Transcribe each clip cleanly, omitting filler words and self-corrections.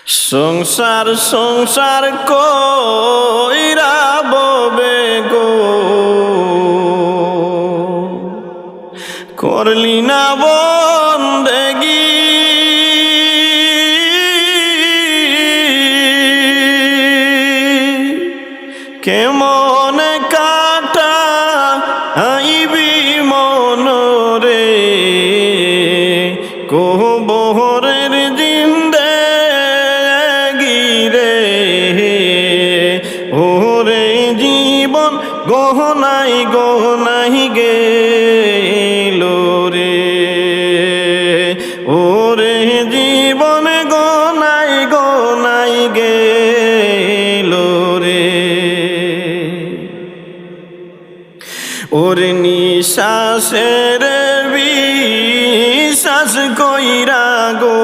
সংসার সংসার কইরা ববে গো, করলি না বন্দেগি। কেমন কাটা আইবি মনরে, কোহবরের জিন্দেগি রে। ওরে জীবন গহনাই গহনাই গেল রে, ওরে জীবন গহনাই গহনাই গেল রে। ওরে নিঃশ্বাসের বিশ্বাস কইরা গো,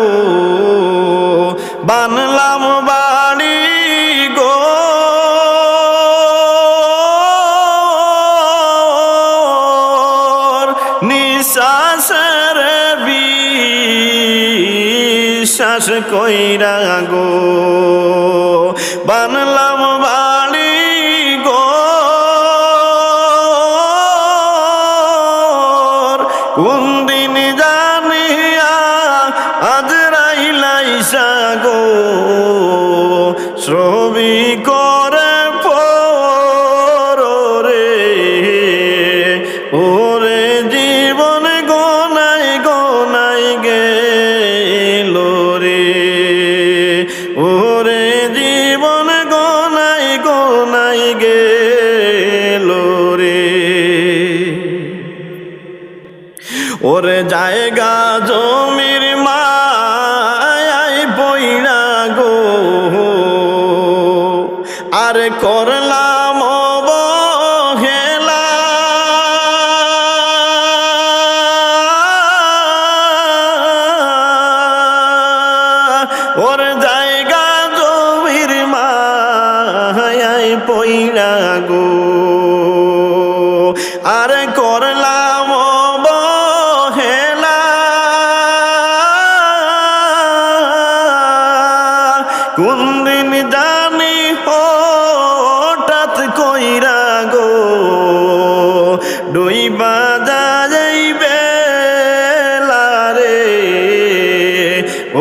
বানলাম বাড়ি গো। নিঃশ্বাসের বিশ্বাস কইরা গো, বানলাম বাড়ি গো। কোন দিন জানিয়া আজরাইলাইসা গো, ছবি করে পরে। ওরে জীবন গনাই গনাই গেল রে, ওরে জীবন গনাই গনাই গেল রে। ওরে জায়গা জমির মায়াই পইড়া গো, আর করলাম অবহেলা। ওর জায়গা জমির মায়াই পইড়া গো, আর করলাম অবহেলা। কোন দিন জানি হঠাৎ কইরা গো, ডুইবা যাইবে রে।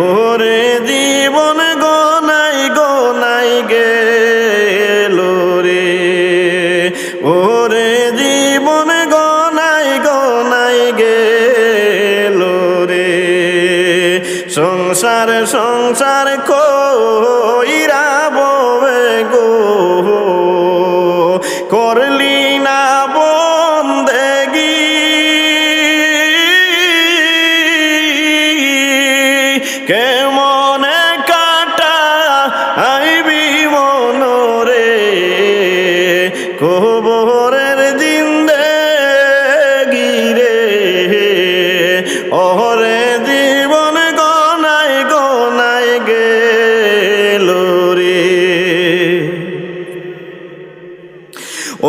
ওরে জীবন গনাই গনাই গেল রে, ওরে জীবন গনাই গনাই গেল রে। সংসার সংসার কইরা ববে গো, করলি না বন্দেগি। কেমন কাটা আইবি মনরে, কবরের জিন্দেগি রে। ওরে জীবন গনাই গনাই গেল রে।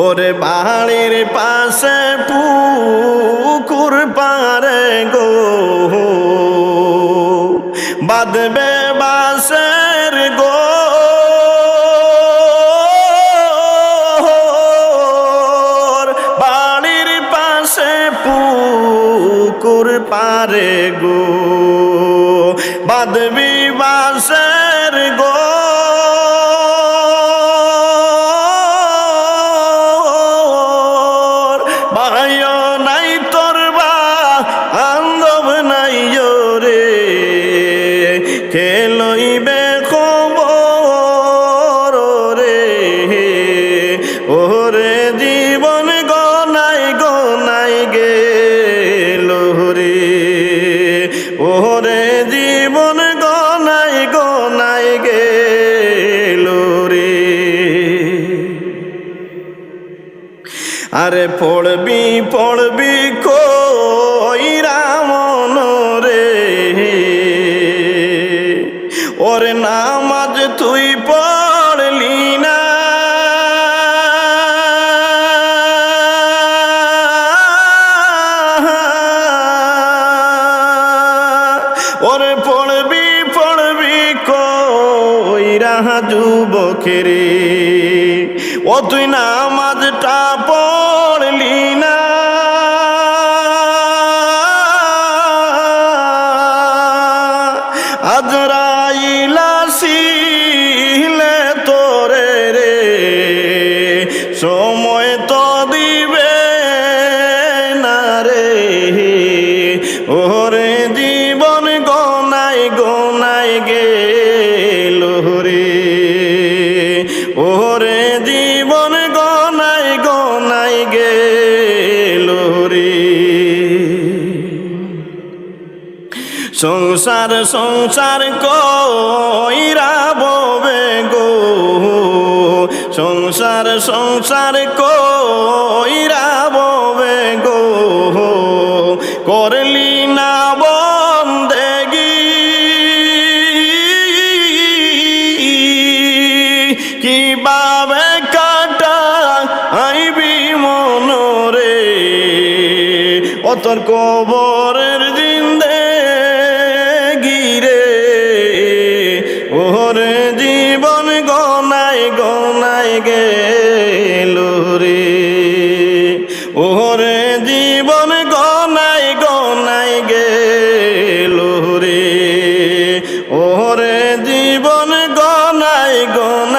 ওরে বাড়ির পাশে পুকুর পারে গো, বাঁধবে বাঁশের গো। বাড়ির পাশে পুকুর পারে গো, বাঁধবি বাঁশের গো। ভাইও নাই তোর বান্ধব নাই রে, কে লইবে খবর রে। ওরে জীবন গনাই গনাই গেল রে, ওরে জীবন গনাই গনাই গেল রে। আরে পড়বি পড়বি কইরা মনরে, ওরে নামাজ তুই পড়লি না। ওরে পড়বি পড়বি না যুবকেরে ও তুই নামাজটা পড়লি না আজরাইল আসিলে তোরে রে সময় তো দিবে না রে ওরে জীবন গনাই গনাই গেল রে ওরে জীবন গনাই গনাই গেল রে সংসার সংসার কইরা ববে গো সংসার সংসার কইরা ববে গো করলি না বন্দেগি কিভাবে কাটা আইবি মনরে অতর কবরের জিন্দে গিরে ওরে জীবন গনাই গনাই গেল রে ওরে জীবন গনাই গনাই গেল রে ওরে জীবন গনাই গনাই